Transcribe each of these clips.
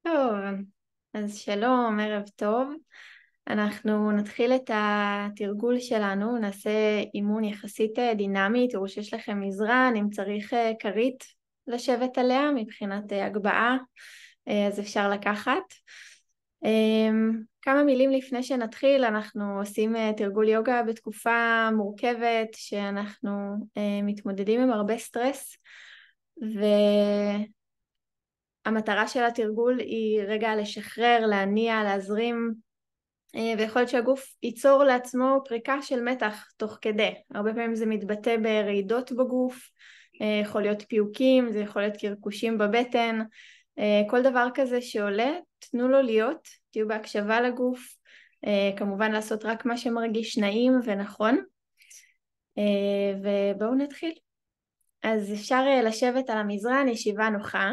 טוב, אז שלום, ערב טוב. אנחנו נתחיל את התרגול שלנו, נעשה אימון יחסית דינמי. תראו שיש לכם מזרן, אם צריך כרית לשבת עליה מבחינת הגבהה, אז אפשר לקחת. כמה מילים לפני שנתחיל, אנחנו עושים תרגול יוגה בתקופה מורכבת, שאנחנו מתמודדים עם הרבה סטרס, המטרה של התרגול היא רגע לשחרר, להניע, להזרים, ויכול להיות שהגוף ייצור לעצמו פריקה של מתח תוך כדי. הרבה פעמים זה מתבטא ברעידות בגוף, יכול להיות פיוקים, זה יכול להיות קרקושים בבטן, כל דבר כזה שעולה, תנו לו להיות, תהיו בהקשבה לגוף, כמובן לעשות רק מה שמרגיש נעים ונכון, ובואו נתחיל. אז אפשר לשבת על המזרן, ישיבה נוחה,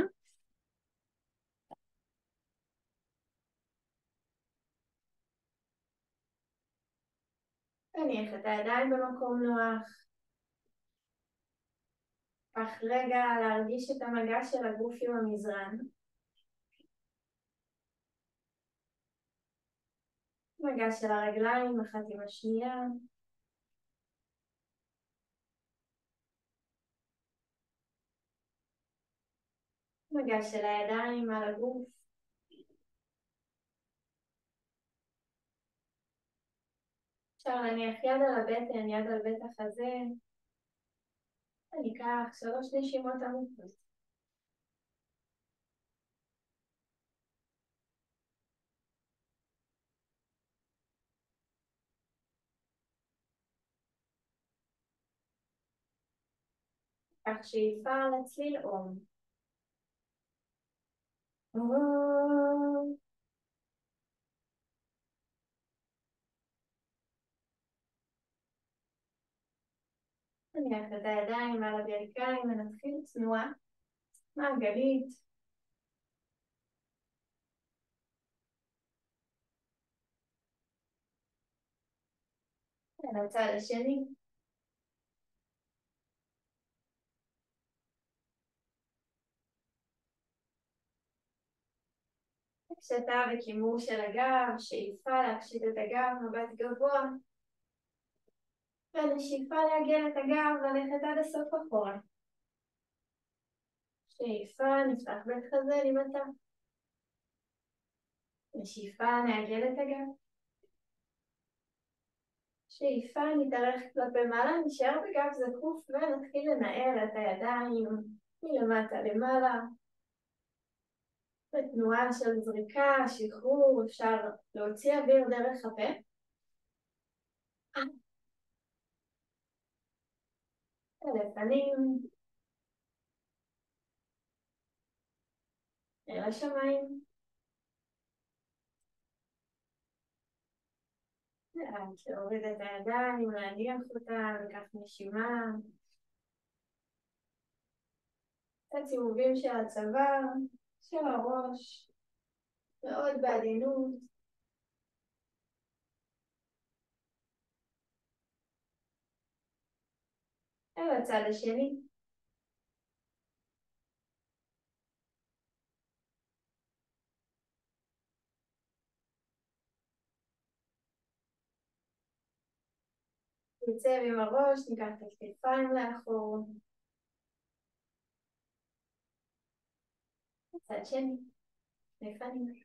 תניח את הידיים במקום נוח, קח רגע להרגיש את המגע של הגוף עם המזרן, מגע של הרגליים אחת עם השנייה, מגע של הידיים על הגוף, אפשר להניח יד על הבטן, יד על בית החזה, וניקח 3 נשימות עמוקות. קח שאיפה לצליל אום. אום. נניח את הידיים על הברכיים ונתחיל תנועה מעגלית. לצד השני. הקשתה וכימור של הגב, שאיפה להקשיט את הגב, מבט גבוה. ונשיפה לעגל את הגב, ללכת עד הסוף אחורה. שאיפה, נפתח בית חזה למטה. נשיפה, נעגל את הגב. שאיפה, נתארך כלפי מעלה, נשאר בגב זקוף ונתחיל לנער את הידיים מלמטה למעלה. בתנועה של זריקה, שחרור, אפשר להוציא אוויר דרך הפה. לפנים, אל השמיים. לאט להוריד את הידיים, להניח אותם, לקח נשימה. קצת סיבובים של הצוואר, של הראש, מאוד בעדינות. אל הצד השני. נצא עם הראש, ניקח את הכתפיים לאחור. צד שני, לפנים.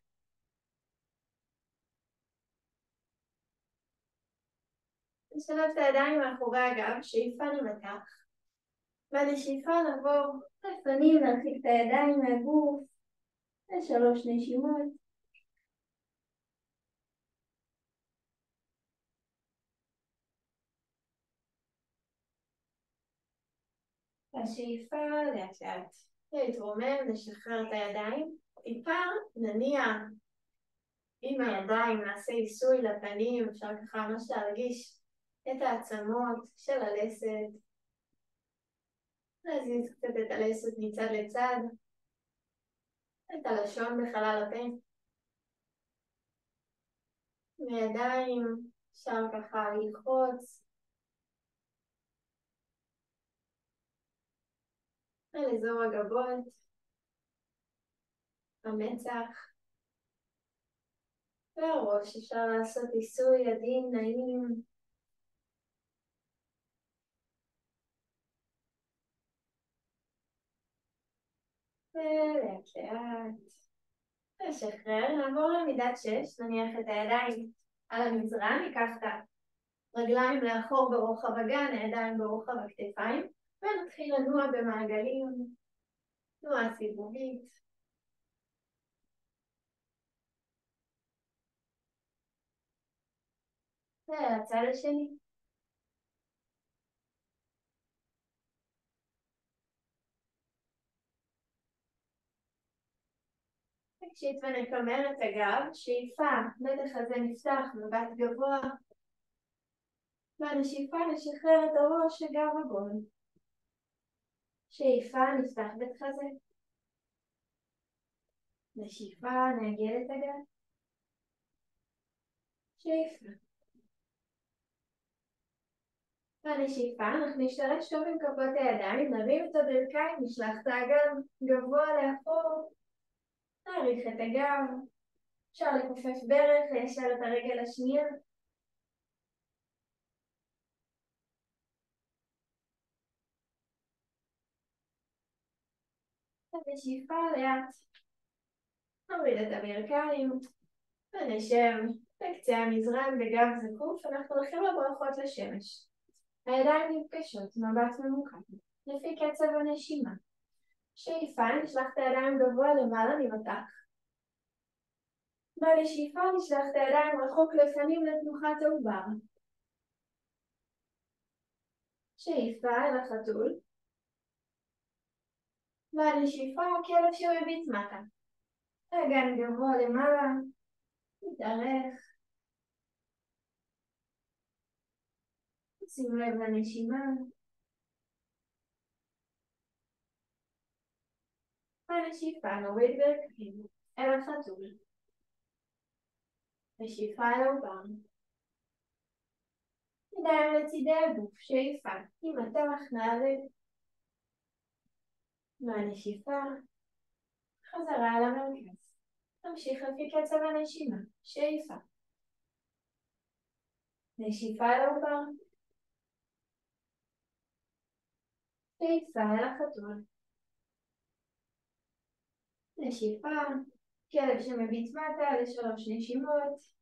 נשלב את הידיים מאחורי הגב, שאיפה נמתח. בנשיפה נעבור לפנים, נרחיק את הידיים מהגוף, ל3 נשימות. השאיפה לאט לאט. להתרומם, נשחרר את הידיים. טיפה נניע עם הידיים, נעשה עיסוי לפנים, אפשר ככה ממש להרגיש את העצמות של הלסת. להזיז קצת את הלסת מצד לצד. את הלשון בחלל הפה. מידיים, אפשר ככה ללחוץ. על אזור הגבות. המצח. והראש אפשר לעשות עיסוי עדין נעים. ולאט לאט. לשחרר, נעבור למידת 6, נניח את הידיים על המזרן, ניקח את הרגליים לאחור ברוחב הגן, הידיים ברוחב הכתפיים, ונתחיל לנוע במעגלים, תנועה סיבובית. ולצד השני. תקשיט ונקמר את הגב, שאיפה, בטח הזה נפתח, מבט גבוה. והנשיפה נשחרר את הראש, הגב עגול. שאיפה, נפתח בית חזה. נשיפה, נעגל את הגב. שאיפה. והנשיפה, אנחנו נשתרש טוב עם כפות הידיים, נרים את הברכיים, נשלח את האגן גבוה לאחור. נעריך את הגב. אפשר לכופף ברך, ליישר את הרגל השנייה. ונשיפה לאט. נוריד את הברכיים. ונשב בקצה המזרן בגב זקוף, אנחנו הולכים לברכות לשמש. הידיים נפגשות, מבט ממוקד, לפי קצב הנשימה. שאיפה, נשלח את הידיים גבוה למעלה ממתח. בנשיפה נשלח את הידיים רחוק לפנים לתנוחת העובר. שאיפה אל החתול. בנשיפה כלב שמביט מטה. אגן גבוה למעלה, מתארך. שים לב לנשימה. בנשיפה נוריד ברכיים אל החתול. נשיפה אל העובר. ידיים לצידי הגוף, שאיפה, עם מתח נעלה. מהנשיפה, חזרה על המרכז. נמשיך לפי קצב הנשימה, שאיפה. נשיפה אל העובר. שאיפה אל החתול. נשיפה, כלב שמביט מטה לשלוש נשימות.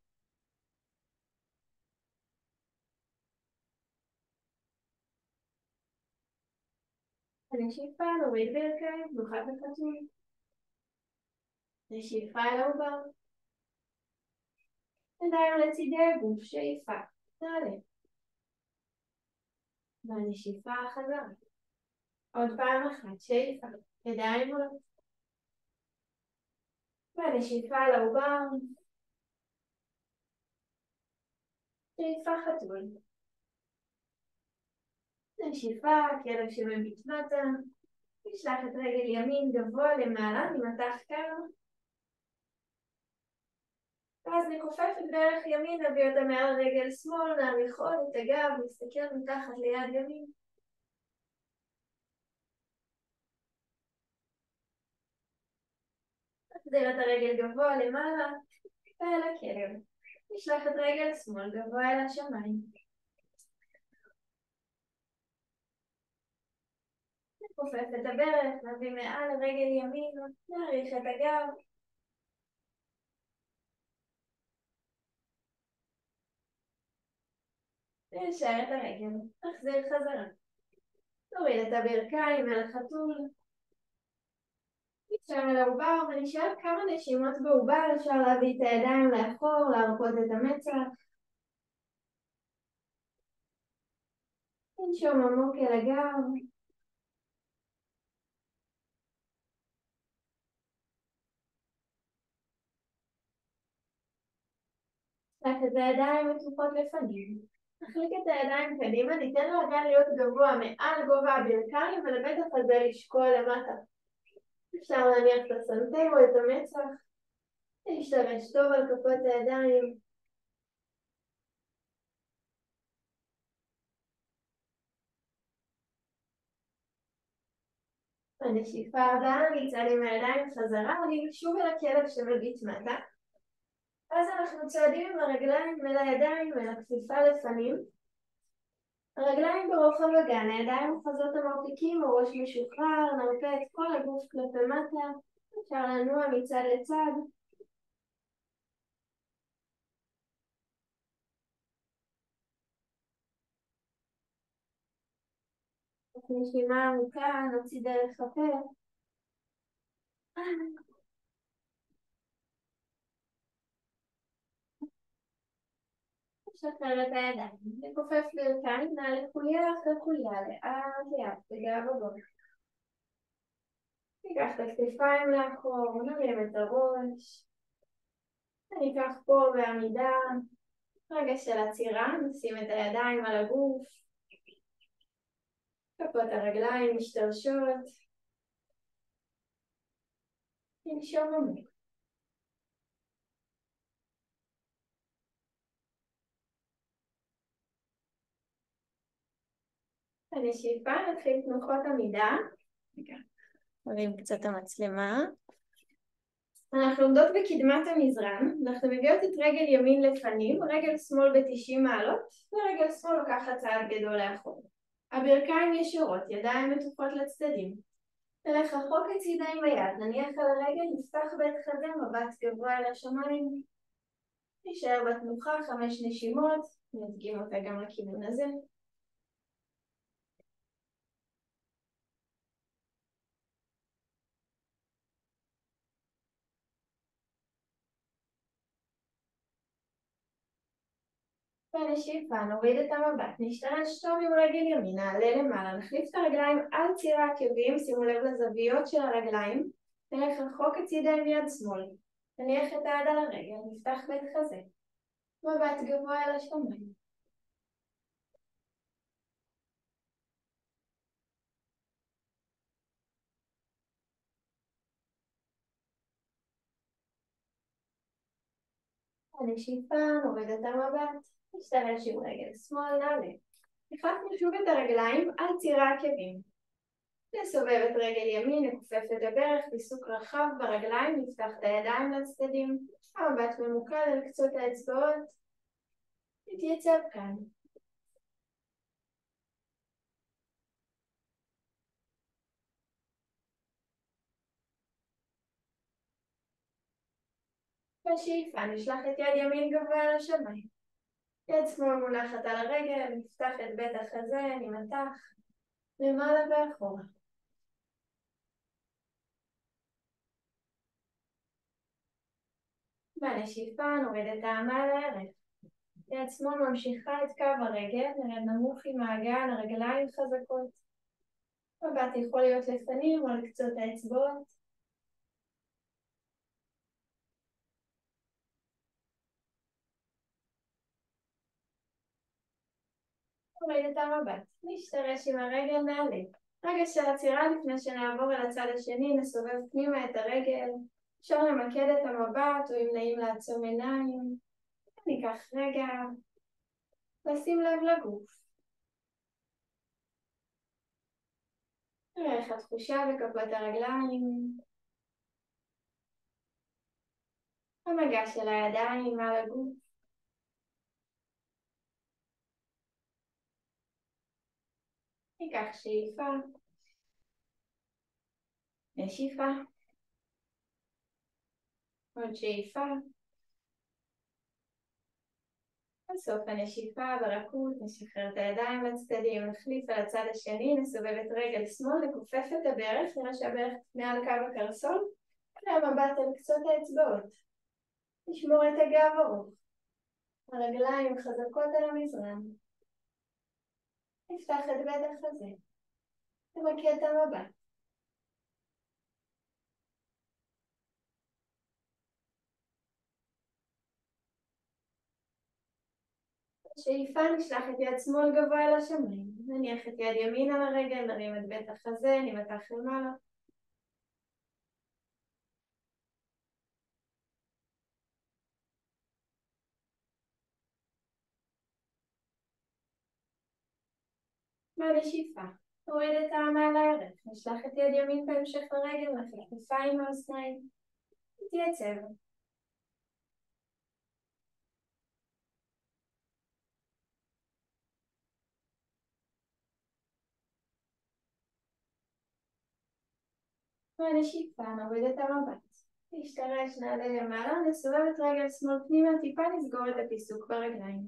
הנשיפה נוריד ברכיים, תנוחת החתול. נשיפה אל העובר. ידיים לצידי הגוף, שאיפה, נעלה. והנשיפה חזרה. עוד פעם אחת, שאיפה, ידיים עולות. והנשיפה אל העובר. שאיפה חתול. נשיפה, כלב שמביט מטה. נשלח את רגל ימין גבוה למעלה, ממתח קר. ואז נכופף את ברך ימין, נביא אותה מעל רגל שמאל, נעריך עוד את הגב, נסתכל מתחת ליד ימין. נחזיר את הרגל גבוה למעלה, ואל הכלב. נשלח את רגל שמאל גבוה אל השמיים. נכופף את הברך, נביא מעל רגל ימין, נעריך את הגב. ונשאר את הרגל, נחזיר חזרה. נוריד את הברכיים אל החתול. נשאר אל העובר ונשאר כמה נשימות בעובר, אפשר להביא את הידיים לאחור, להרפות את המצח. ננשום עמוק אל הגב. נשלח את הידיים מתוחות לפנים. נחליק את הידיים קדימה, ניתן לאגן להיות גבוה מעל גובה הברכיים ולבית החזה לשקוע למטה. אפשר להניח את הסנטר או את המצח. להשתמש טוב על כפות הידיים. בנשיפה הבאה נצעד עם הידיים חזרה, אני שוב אל הכלב שמביט מטה. אז אנחנו צועדים עם הרגליים אל הידיים ולכפיפה לפנים. הרגליים ברוחב הגן, הידיים אוחזות המרפקים, הראש משוחרר, נרפה את כל הגוף כלפי מטה, אפשר לנוע מצד לצד. נשימה עמוקה, נוציא דרך הפה. נשחרר את הידיים, נכופף ברכיים, נעלה חוליה אחרי חוליה, לאט לאט, בגב בגב. ניקח את הכתפיים לאחור, נרים את הראש. ניקח פה בעמידה, רגע של עצירה, נשים את הידיים על הגוף. כפות הרגליים משתרשות. ננשום עמוק. הנשיפה, נתחיל תנוחות עמידה. נרים קצת המצלמה. אנחנו עומדות בקדמת המזרן, אנחנו מביאות את רגל ימין לפנים, רגל שמאל ב-90 מעלות, ורגל שמאל לוקחת צעד גדול לאחור. הברכיים ישרות, ידיים מתוחות לצדדים. נלך רחוק הצידה עם היד, נניח על הרגל, נפתח בית חזה, מבט גבוה אל השמיים. נשאר בתנוחה 5 נשימות, נדגים אותה גם לכיוון הזה. בנשיפה נוריד את המבט, נשתרש טוב עם רגל ימין, נעלה למעלה, נחליף את הרגליים על ציר העקבים, שימו לב לזוויות של הרגליים, נלך רחוק הצידה עם יד שמאל, נניח את היד על הרגל, נפתח בית חזה, מבט גבוה אל השמיים. בנשיפה נוריד את המבט, נשתרש עם רגל שמאל, נעלה. החלפנו שוב את הרגליים על ציר העקבים. נסובב את רגל ימין, נכופף את הברך, פיסוק רחב ברגליים, נפתח את הידיים לצדדים, המבט ממוקד על קצות האצבעות, נתייצב כאן. בשאיפה נשלח את יד ימין גבוה על השמיים. יד שמאל מונחת על הרגל, נפתח את בית החזה, נמתח, למעלה ואחורה. בנשיפה נוריד את העמל לערך. יד שמאל ממשיכה את קו הרגל, נרד נמוך עם האגן, הרגליים חזקות. מבט יכול להיות לפנים או על קצות האצבעות. נוריד את המבט, נשתרש עם הרגל, נעלה. רגע של עצירה לפני שנעבור אל הצד השני, נסובב פנימה את הרגל. אפשר למקד את המבט, או אם נעים לעצום עיניים. ניקח רגע, לשים לב לגוף. נראה איך התחושה בכפות הרגליים. המגע של הידיים על הגוף. ניקח שאיפה. נשיפה. עוד שאיפה. בסוף הנשיפה ברכות, נשחרר את הידיים לצדדים, נחליף על הצד השני, נסובב את רגל שמאל, נכופף את הברך, נראה שהברך מעל קו הקרסול, והמבט על קצות האצבעות. נשמור את הגב ארוך. הרגליים חזקות על המזרן. נפתח את בית החזה. נמקד את המבט. שאיפה נשלח את יד שמאל גבוה אל השמיים. נניח את יד ימין על הרגל, נרים את בית החזה, נמתח למעלה. בנשיפה. נוריד את העמל לערך. נשלח את יד ימין בהמשך לרגל, נחליף כתפיים מהאוזניים. נתייצב. ונשיפה, נוריד את המבט. להשתרש, נעלה למעלה, נסובב את רגל שמאל פנימה, טיפה נסגור את הפיסוק ברגליים.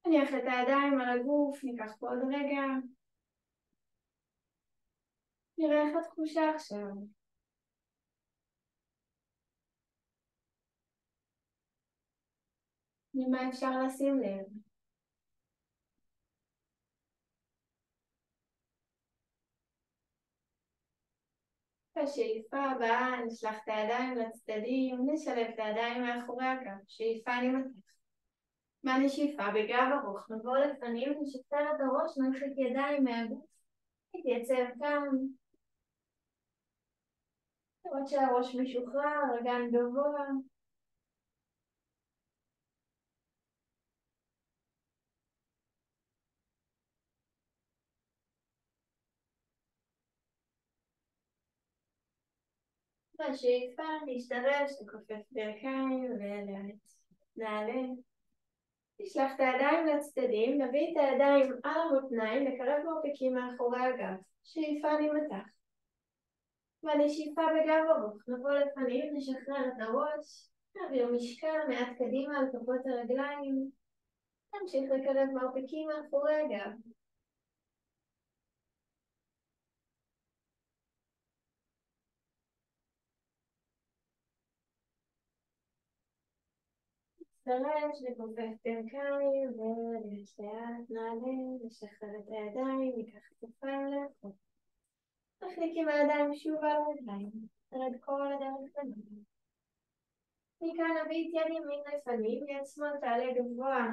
נניח את הידיים על הגוף, ניקח פה עוד רגע. נראה איך התחושה עכשיו. ממה אפשר לשים לב? בשאיפה הבאה נשלח את הידיים לצדדים, נשלב את הידיים מאחורי הגב, שאיפה נמתח. מהנשיפה בגב ארוך, נבוא לפנים, נשחרר את הראש, נרחיק ידיים מהגוף, נתייצב כאן. לראות שהראש משוחרר, רגל גבוה. בשאיפה נשתרש, נכופף ברכיים ולאט. נעלה. נשלח את הידיים לצדדים, נביא את הידיים על המותניים, נקרב מרפקים מאחורי הגב. שאיפה נמתח. בנשיפה בגב ארוך, נבוא לפנים, נשחרר את הראש, נעביר משקל מעט קדימה על כפות הרגליים, נמשיך לקרב מרפקים מאחורי הגב. נצטרש, נכופף ברכיים ולאט לאט נעלה, נשחרר את הידיים, ניקח כתפה לאחור. נחליק עם הידיים שוב על הרגליים, נרד כל הדרך למעלה. מכאן נביא את יד ימין לפנים, יד שמאל תעלה גבוה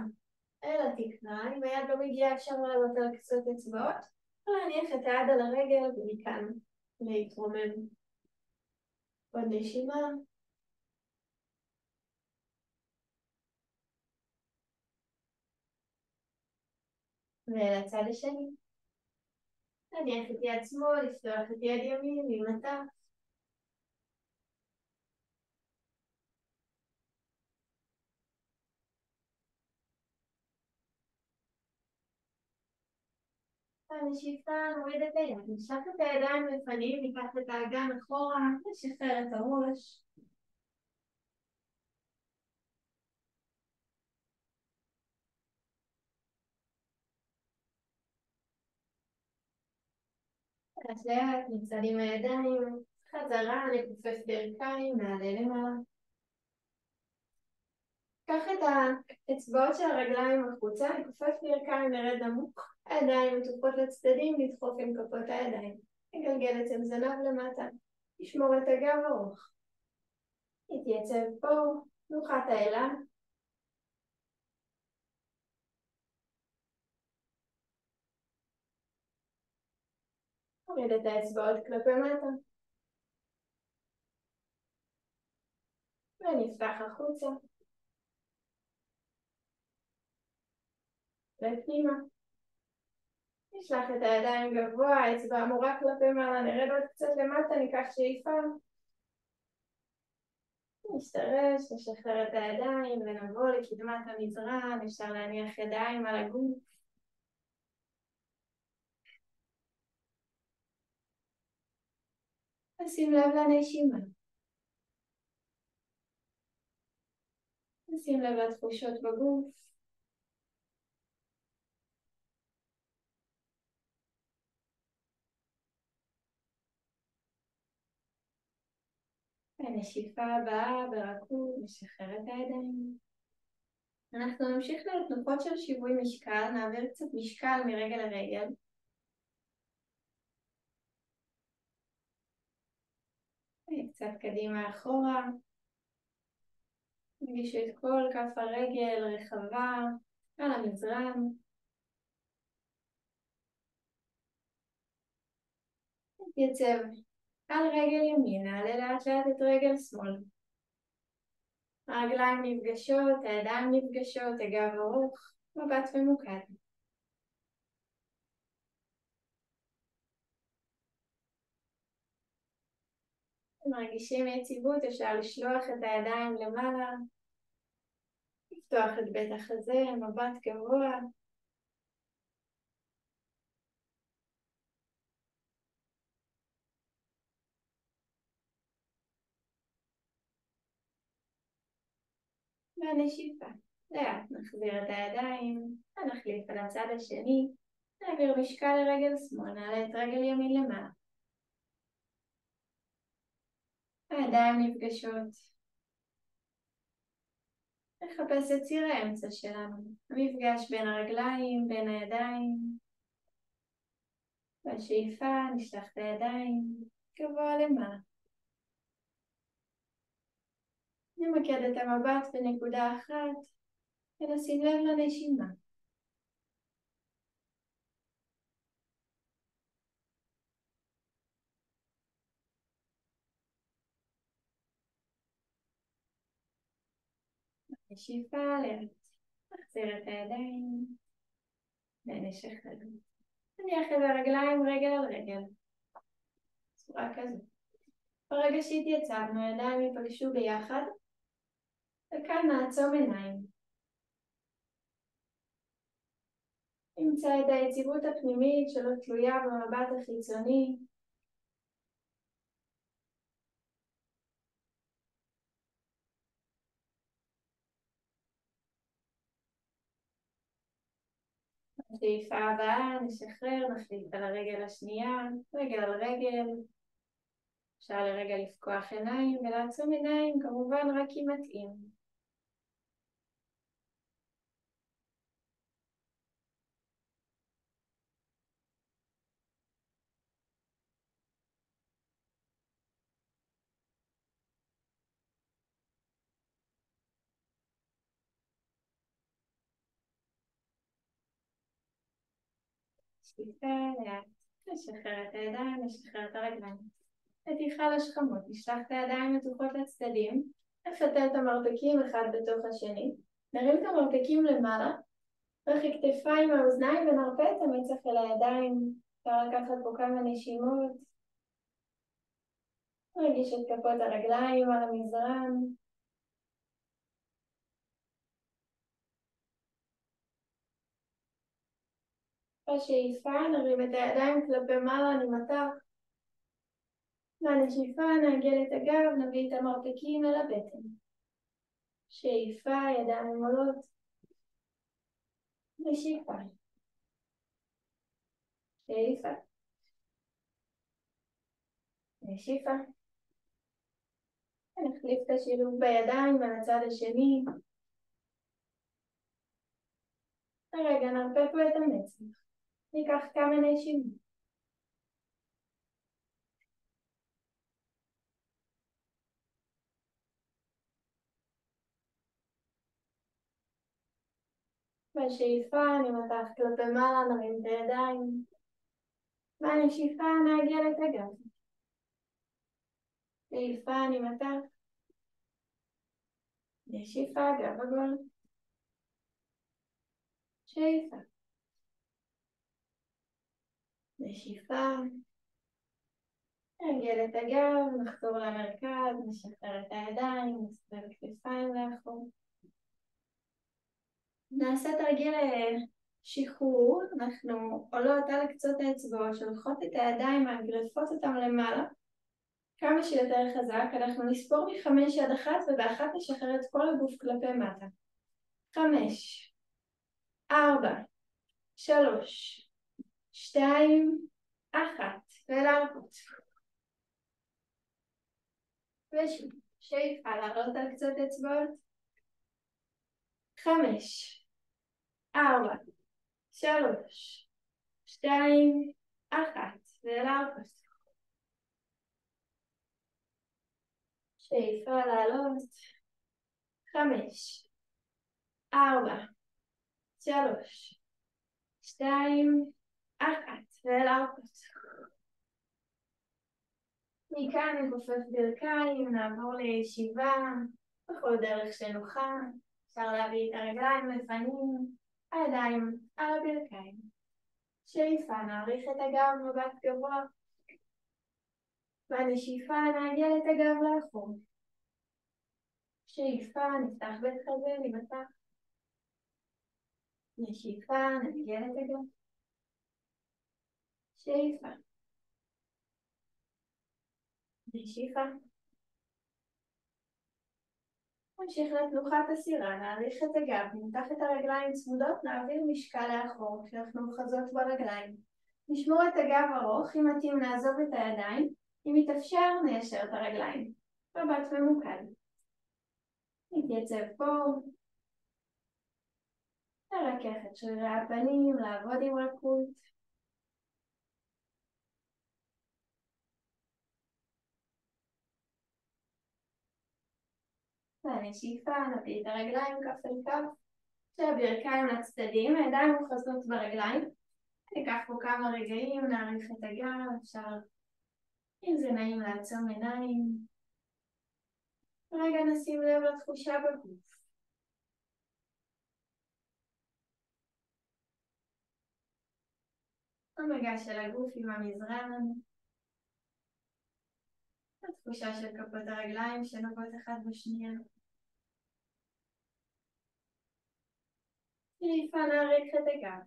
אל התקרה, אם היד לא מגיעה אפשר לעלות על קצות אצבעות, ולהניח את היד על הרגל ומכאן להתרומם. עוד נשימה. ולצד השני. להניח את יד שמאל, לפתוח את יד ימין, להימתח. בנשיפה נוריד את היד, נשלח את הידיים לפנים, ניקח את האגן אחורה, נשחרר את הראש. לאט לאט נצעד עם הידיים, חזרה, נכופף ברכיים, נעלה למעלה. קח את האצבעות של הרגליים החוצה, נכופף ברכיים, נרד נמוך, הידיים מטופות לצדדים, לדחוף עם כפות הידיים. נגלגל את הזנב למטה, נשמור את הגב ארוך. נתייצב פה, נוחת האלה. נוריד את האצבעות כלפי מטה. ונפתח החוצה. ופנימה. נשלח את הידיים גבוה, האצבע אמורה כלפי מעלה, נרד עוד קצת למטה, ניקח שאיפה. נשתרש, נשחרר את הידיים ונבוא לקדמת המזרן, אפשר להניח ידיים על הגוף. נשים לב לנשימה. נשים לב לתחושות בגוף. בנשיפה הבאה ברכות, נשחרר את הידיים. אנחנו נמשיך לתנוחות של שיווי משקל, נעביר קצת משקל מרגל לרגל. קצת קדימה אחורה. נגישו את כל כף הרגל רחבה על המזרן. נתייצב על רגל ימין, נעלה לאט לאט את רגל שמאל. הרגליים נפגשות, הידיים נפגשות, הגב ארוך, מבט ממוקד. מרגישים יציבות, אפשר לשלוח את הידיים למעלה, לפתוח את בית החזה, מבט גבוה. והנשיפה. לאט נחזיר את הידיים, ונחליף על הצד השני, נעביר משקל לרגל שמאל, נעלה את רגל ימין למעלה. הידיים נפגשות. נחפש את ציר האמצע שלנו, המפגש בין הרגליים, בין הידיים. בשאיפה נשלח את הידיים גבוה למעלה. נמקד את המבט בנקודה אחת ונשים לב לנשימה. בשאיפה לאט. נחזיר את הידיים ונשחרר. נניח את הרגליים רגל על רגל. צורה כזו. ברגע שהתייצבנו, הידיים ייפגשו ביחד, וכאן נעצום עיניים. נמצא את היציבות הפנימית שלא תלויה במבט החיצוני. בשאיפה הבאה נשחרר, נחליט על הרגל השנייה, רגל על רגל. אפשר לרגע לפקוח עיניים ולעצום עיניים, כמובן רק אם מתאים. שאיפה לאט. נשחרר את הידיים, נשחרר את הרגליים. נתיחה לשכמות, נשלח את הידיים מתוחות לצדדים, נפתה את המרפקים אחד בתוך השני, נרים את המרפקים למעלה, רחי כתפיים מהאוזניים ונרפה את המצח אל הידיים. אפשר לקחת פה כמה נשימות. נרגיש את כפות הרגליים על המזרן. בשאיפה נרים את הידיים כלפי מעלה, נמתח. בנשיפה נעגל את הגב, נביא את המרפקים אל הבטן. שאיפה, ידיים עולות. נשיפה. שאיפה. נשיפה. נחליף את השילוב בידיים על הצד השני. רגע, נרפה פה את המצח. ניקח כמה נשימות. בשאיפה נמתח כלפי מעלה, נרים את הידיים. בנשיפה נעגל את הגב. שאיפה נמתח. נשיפה, גב עגול. שאיפה. נשיפה. נעגל את הגב, נחזור למרכז, נשחרר את הידיים, נסתכל כתפיים לאחור. נעשה תרגיל שחרור. אנחנו עולות על קצות האצבעות, שולחות את הידיים, מגרפות אותם למעלה כמה שיותר חזק. אנחנו נספור מ5 עד 1 ובאחת נשחרר את כל הגוף כלפי מטה. 5, 4, 3, 2, 1 ולהרפות. ושוב, שאיפה לעלות על קצות אצבעות. 5, 4, 3, 2, 1 ולהרפות. שאיפה לעלות. 5, 4, 3, 2, 1 ולהרפות. מכאן נכופף ברכיים, נעבור לישיבה בכל דרך שנוחה. אפשר להביא את הרגליים לפנים, הידיים על הברכיים. שאיפה נעריך את הגב, מבט גבוה. בנשיפה נעגל את הגב לאחור. שאיפה נפתח בית חזה, נמתח. נשיפה נעגל את הגב. שאיפה. נשיפה. נמשיך לתנוחת הסירה, נעריך את הגב, נמתח את הרגליים צמודות, נעביר משקל לאחור כשאנחנו אוחזות ברגליים. נשמור את הגב ארוך, אם מתאים נעזוב את הידיים, אם יתאפשר ניישר את הרגליים. מבט ממוקד. נתייצב פה. נרכך את שרירי הפנים, לעבוד עם רכות. בנשיפה נביא את הרגליים כף אל כף, שהברכיים לצדדים, הידיים אוחזות ברגליים. ניקח פה כמה רגעים, נעריך את הגב, אפשר, אם זה נעים לעצום עיניים. רגע נשים לב לתחושה בגוף. המגע של הגוף עם המזרן. התחושה של כפות הרגליים שנוגעות אחת בשנייה. שאיפה נעריך את הגב.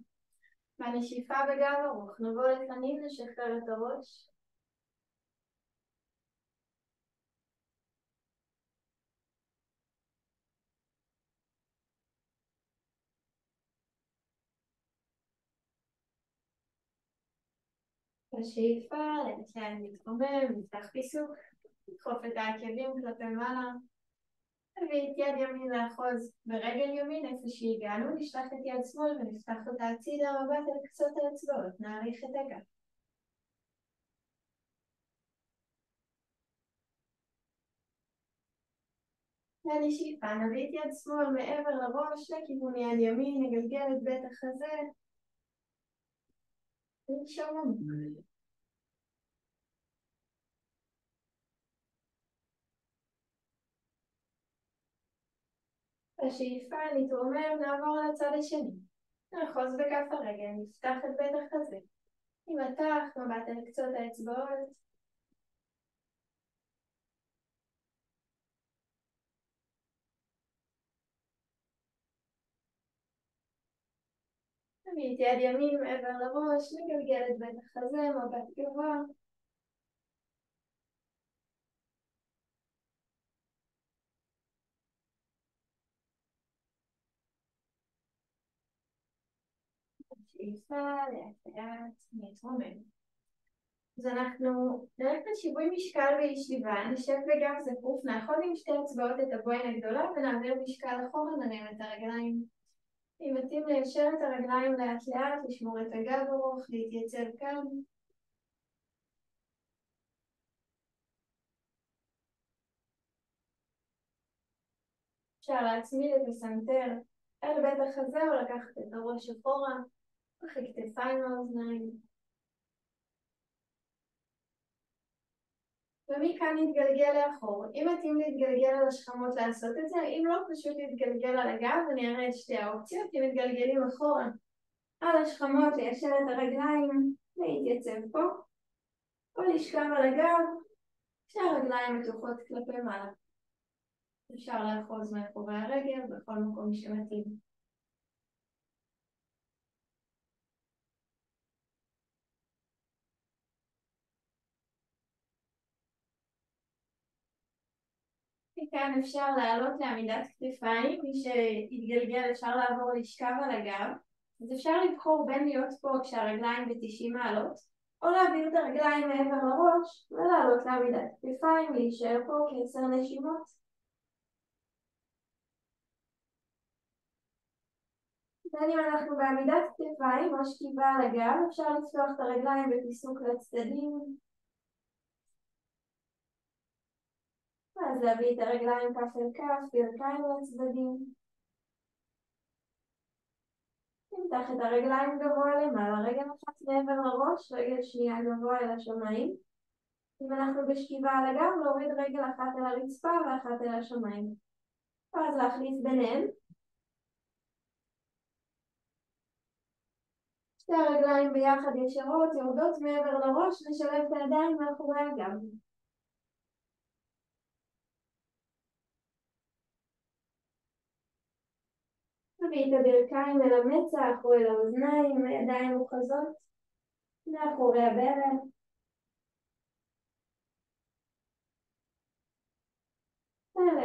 בנשיפה בגב ארוך, נבוא לפנים, נשחרר את הראש. בשאיפה, לאט לאט נתרומם, נפתח פיסוק, נדחוף את העקבים כלפי מעלה. נביא את יד ימין לאחוז ברגל ימין, איפה שהגענו, נשלח את יד שמאל ונפתח אותה הצידה, מבט על קצות האצבעות, נעריך את הגב. בנשיפה, נביא את יד שמאל מעבר לראש, לכיוון יד ימין, נגלגל את בית החזה. ונשום. בשאיפה נתרומם, נעבור לצד השני. נאחוז בכף הרגל, נפתח את בית החזה. נמתח, מבט על קצות האצבעות. נביא את יד ימין מעבר לראש, נגלגל את בית החזה, מבט גבוה. שאיפה, לאט לאט, נתרומם. אז אנחנו נלך לשיווי משקל בישיבה, נשב בגב זקוף, נאחוז עם שתי אצבעות את הבוין הגדולה ונעביר משקל אחורה, ננעם את הרגליים. אם מתאים ליישר את הרגליים לאט לאט, לשמור את הגב ארוך, להתייצב כאן. אפשר להצמיד את הסנטר אל בית החזה או לקחת את הראש אחורה, אחרי כתפיים לאוזניים. ומכאן נתגלגל לאחור. אם מתאים להתגלגל על השכמות לעשות את זה, אם לא, פשוט להתגלגל על הגב ואני אראה את שתי האופציות. אם מתגלגלים אחורה על השכמות, ליישר את הרגליים, להתייצב פה, או לשכב על הגב, כשהרגליים מתוחות כלפי מעלה. אפשר לאחוז מאחורי הרגל בכל מקום שמתאים. מכאן אפשר לעלות לעמידת כתפיים, מי שיתגלגל אפשר לעבור לשכב על הגב. אז אפשר לבחור בין להיות פה כשהרגליים ב-90 מעלות, או להעביר את הרגליים מעבר לראש ולעלות לעמידת כתפיים, להישאר פה כ10 נשימות. בין אם אנחנו בעמידת כתפיים או שכיבה על הגב, אפשר לפתוח את הרגליים בפיסוק לצדדים. ואז להביא את הרגליים כף אל כף, ברכיים לצדדים. נמתח את הרגליים גבוה למעלה, רגל אחת מעבר לראש, רגל שנייה גבוה אל השמיים. אם אנחנו בשכיבה על הגב, להוריד רגל אחת אל הרצפה ואחת אל השמיים. ואז להחליף ביניהם. שתי הרגליים ביחד ישרות, יורדות מעבר לראש, נשלב את הידיים מאחורי הגב. נביא את הברכיים אל המצח או אל האוזניים, הידיים אוחזות מאחורי הברך.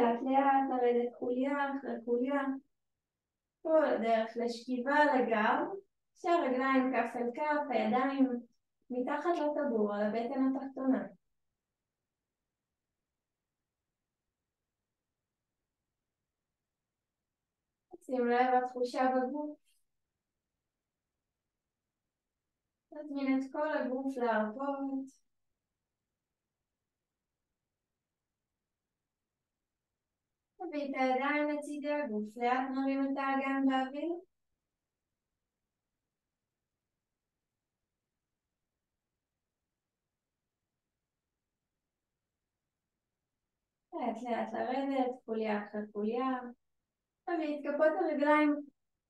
לאט לאט לרדת חוליה אחרי חוליה, כל הדרך לשכיבה על הגב, שהרגליים כף אל כף, הידיים מתחת לטבור, על הבטן התחתונה. שים לב לתחושה בגוף. תזמין את כל הגוף להרפות. תביא את הידיים לצידי הגוף, לאט נרים את האגן באוויר. לאט לאט לרדת, חוליה אחרי חוליה. תביא את כפות הרגליים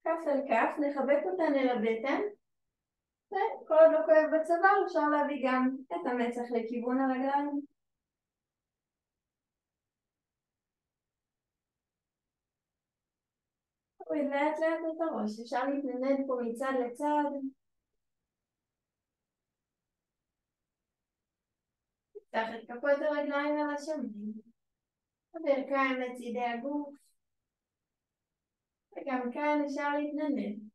כף אל כף, נחבק אותן אל הבטן. וכל עוד לא כואב בצוואר, אפשר להביא גם את המצח לכיוון הרגליים. תוריד לאט לאט את הראש, אפשר להתנדנד פה מצד לצד. תפתח את כפות הרגליים על השמיים. הברכיים לצידי הגוף. וגם כאן אפשר להתנדנד.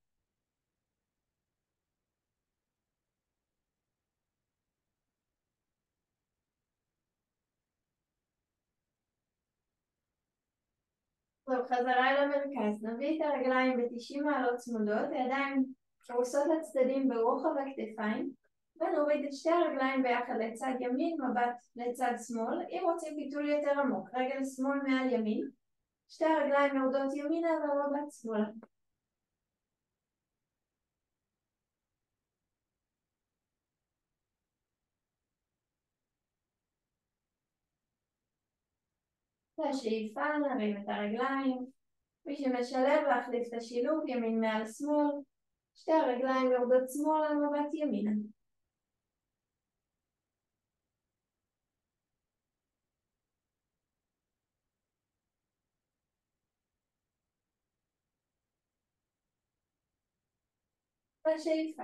טוב, חזרה אל המרכז. נביא את הרגליים ב-90 מעלות צמודות, הידיים פרוסות לצדדים ברוחב הכתפיים, ונוריד את שתי הרגליים ביחד לצד ימין, מבט לצד שמאל. אם רוצים פיתול יותר עמוק, רגל שמאל מעל ימין, שתי הרגליים יורדות ימינה ומבט שמאלה. לשאיפה נרים את הרגליים. מי שמשלב להחליף את השילוב, ימין מעל שמאל, שתי הרגליים יורדות שמאלה מבט ימינה. לשאיפה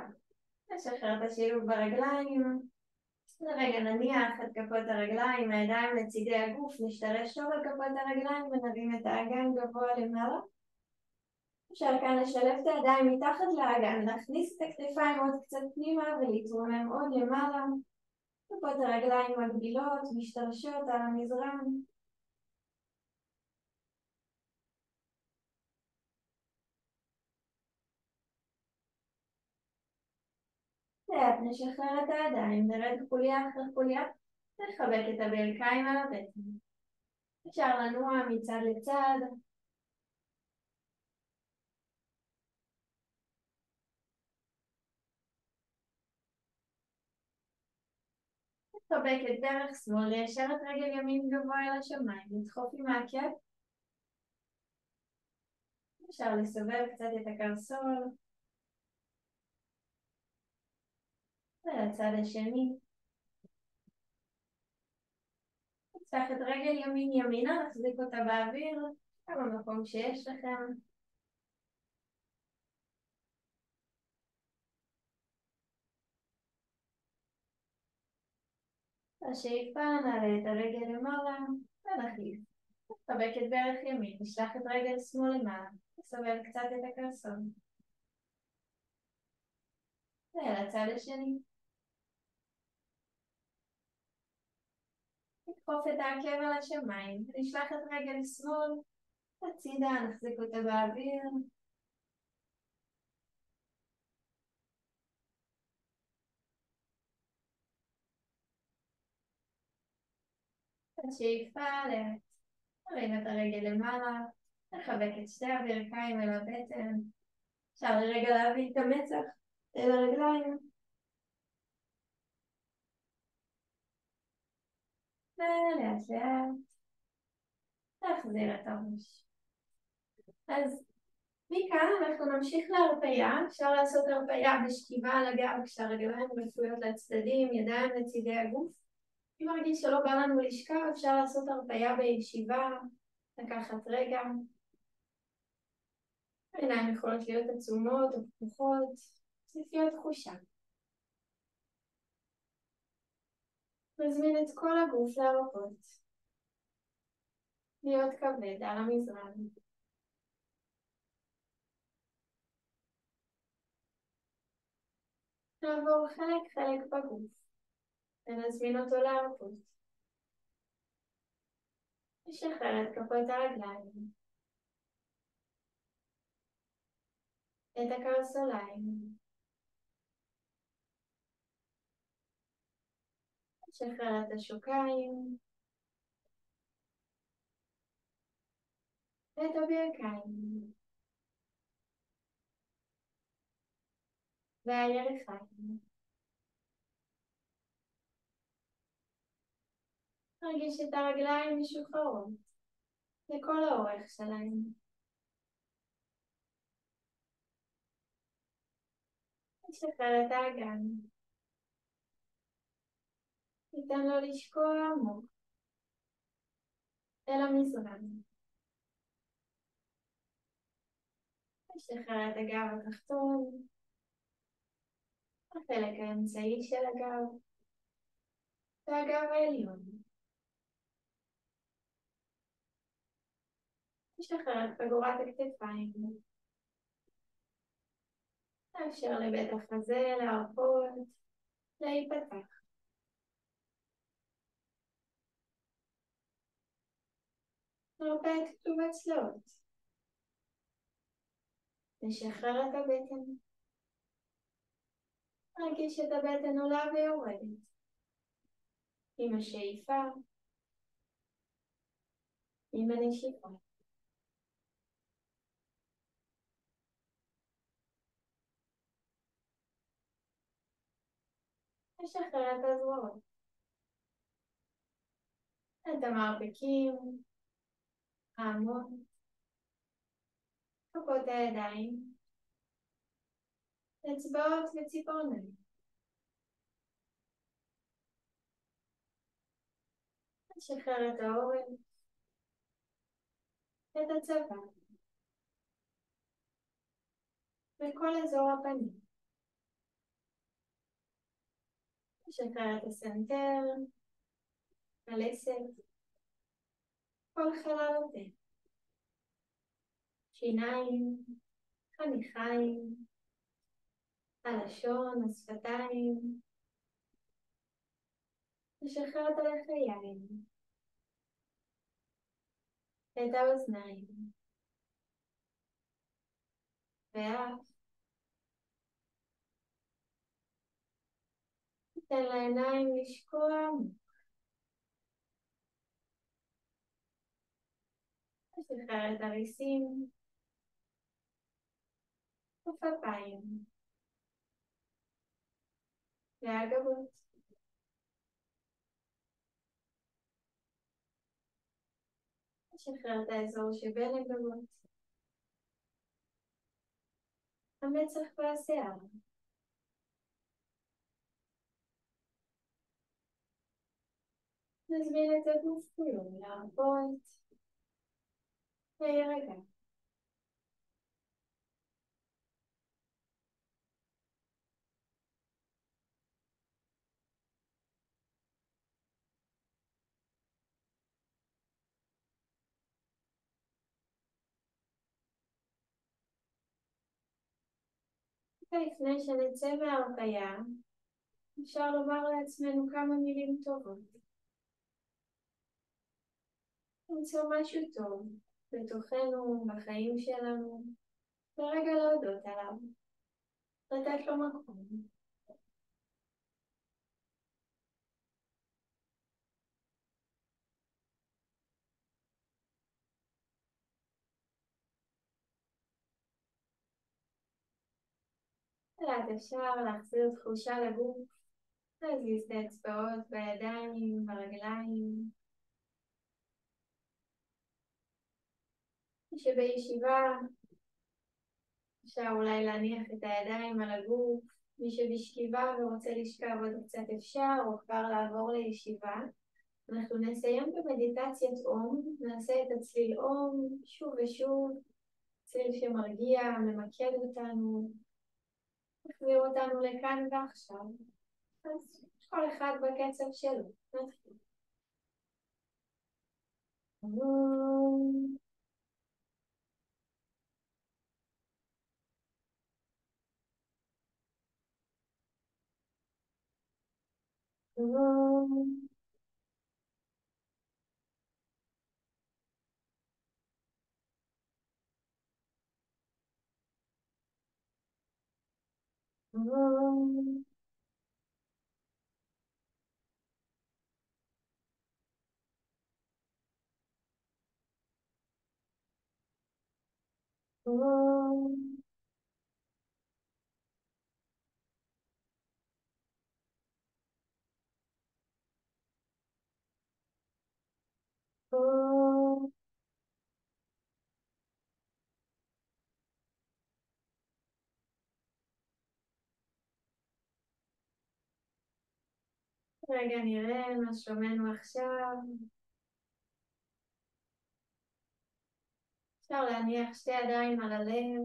נשחרר את השילוב ברגליים. לרגע נניח את כפות הרגליים, הידיים לצידי הגוף, נשתרש טוב על כפות הרגליים ונרים את האגן גבוה למעלה. אפשר כאן לשלב את הידיים מתחת לאגן, להכניס את הכתפיים עוד קצת פנימה ולהתרומם עוד למעלה. כפות הרגליים מגבילות, משתרשות על המזרן. לאט נשחרר את הידיים, נרד חוליה אחרי חוליה, נחבק את הברכיים על הבטן. אפשר לנוע מצד לצד. נחבק את ברך שמאל, ליישר את רגל ימין גבוה אל השמיים, לדחוף עם העקב. אפשר לסובב קצת את הקרסול. ולצד השני. נפתח את רגל ימין ימינה, נחזיק אותה באוויר, במקום שיש לכם. בשאיפה נעלה את הרגל למעלה ונחליף. נחבק את ברך ימין, נשלח את רגל שמאל למעלה, נסובב קצת את הקרסול. ולצד השני. נדחוף את העקב על השמיים, נשלח את רגל שמאל הצידה, נחזיק אותה באוויר. בשאיפה לאט. נרים את הרגל למעלה, נחבק את שתי הברכיים אל הבטן. אפשר לרגע להביא את המצח אל הרגליים. ולאט לאט להחזיר את הראש. אז מכאן אנחנו נמשיך להרפאיה. אפשר לעשות הרפאיה בשכיבה על הגב כשהרגליים רפויות לצדדים, ידיים לצידי הגוף. אם מרגיש שלא בא לנו לשכב, אפשר לעשות הרפאיה בישיבה, לקחת רגע. העיניים יכולות להיות עצומות או פקוחות, לפי התחושה. נזמין את כל הגוף להרפות. להיות כבד על המזרן. נעבור חלק חלק בגוף, ונזמין אותו להרפות. נשחרר את כפות הרגליים, את הקרסוליים. נשחרר את השוקיים, ואת הברכיים, והירכיים. נרגיש את הרגליים משוחררות לכל האורך שלהם. נשחרר את האגן. ניתן לו לשקוע עמוק אל המזרן. נשחרר את הגב התחתון, החלק האמצעי של הגב, והגב העליון. נשחרר את חגורת הכתפיים. נאפשר לבית החזה להרפות, להיפתח. נרפא את כתוב הצלעות. נשחרר את הבטן. נרגיש את הבטן עולה ויורדת. עם השאיפה, עם הנשיפה. נשחרר את הזרועות. את המרפקים, העמוד, כפות הידיים, אצבעות וציפורניים. נשחרר את העורף, את הצוואר, וכל אזור הפנים. נשחרר את הסנטר, הלסת, כל חללותיה. שיניים, חניכיים, הלשון, השפתיים. נשחרר את הלחיים, את האוזניים, ואף. ניתן לעיניים לשקוע עמוק. נשחרר את הריסים, כפיים, והגבות. נשחרר את האזור שבין הגבות, המצח והשיער. נזמין את הגוף כולו להרפות, להירגע. לפני שנצא מההרפיה, אפשר לומר לעצמנו כמה מילים טובות. למצוא משהו טוב בתוכנו, בחיים שלנו, ורגע להודות עליו, לתת לו מקום. לאט אפשר להחזיר תחושה לגוף, להזיז את האצבעות בידיים, ברגליים. מי שבישיבה, אפשר אולי להניח את הידיים על הגוף. מי שבשכיבה ורוצה לשכב עוד קצת אפשר, או כבר לעבור לישיבה. אנחנו נסיים במדיטציית אום, נעשה את הצליל אום שוב ושוב, צליל שמרגיע, ממקד אותנו, מחזיר אותנו לכאן ועכשיו. אז כל אחד בקצב שלו. נתחיל. רגע נראה מה שומענו עכשיו. אפשר להניח שתי ידיים על הלב.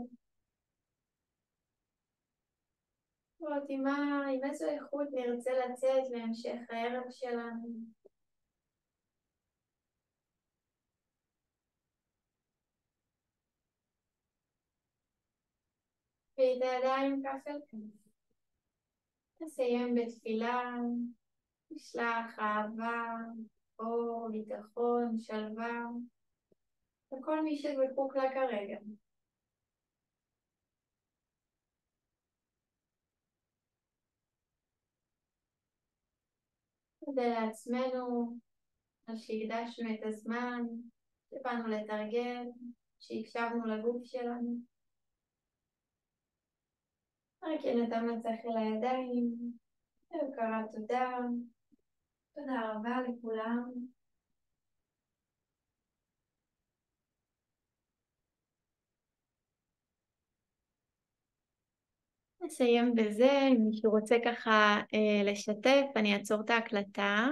לראות עם איזו איכות נרצה לצאת להמשך הערב שלנו. ואת הידיים כף אל כף. נסיים בתפילה, נשלח אהבה, אור, ביטחון, שלווה, לכל מי שזקוק לה כרגע. נודה לעצמנו על שהקדשנו את הזמן, שבאנו לתרגל, שהקשבנו לגוף שלנו. נרכין את המצח אל הידיים, והוקרת תודה. תודה רבה לכולם. נסיים בזה. אם מישהו רוצה ככה לשתף, אני אעצור את ההקלטה.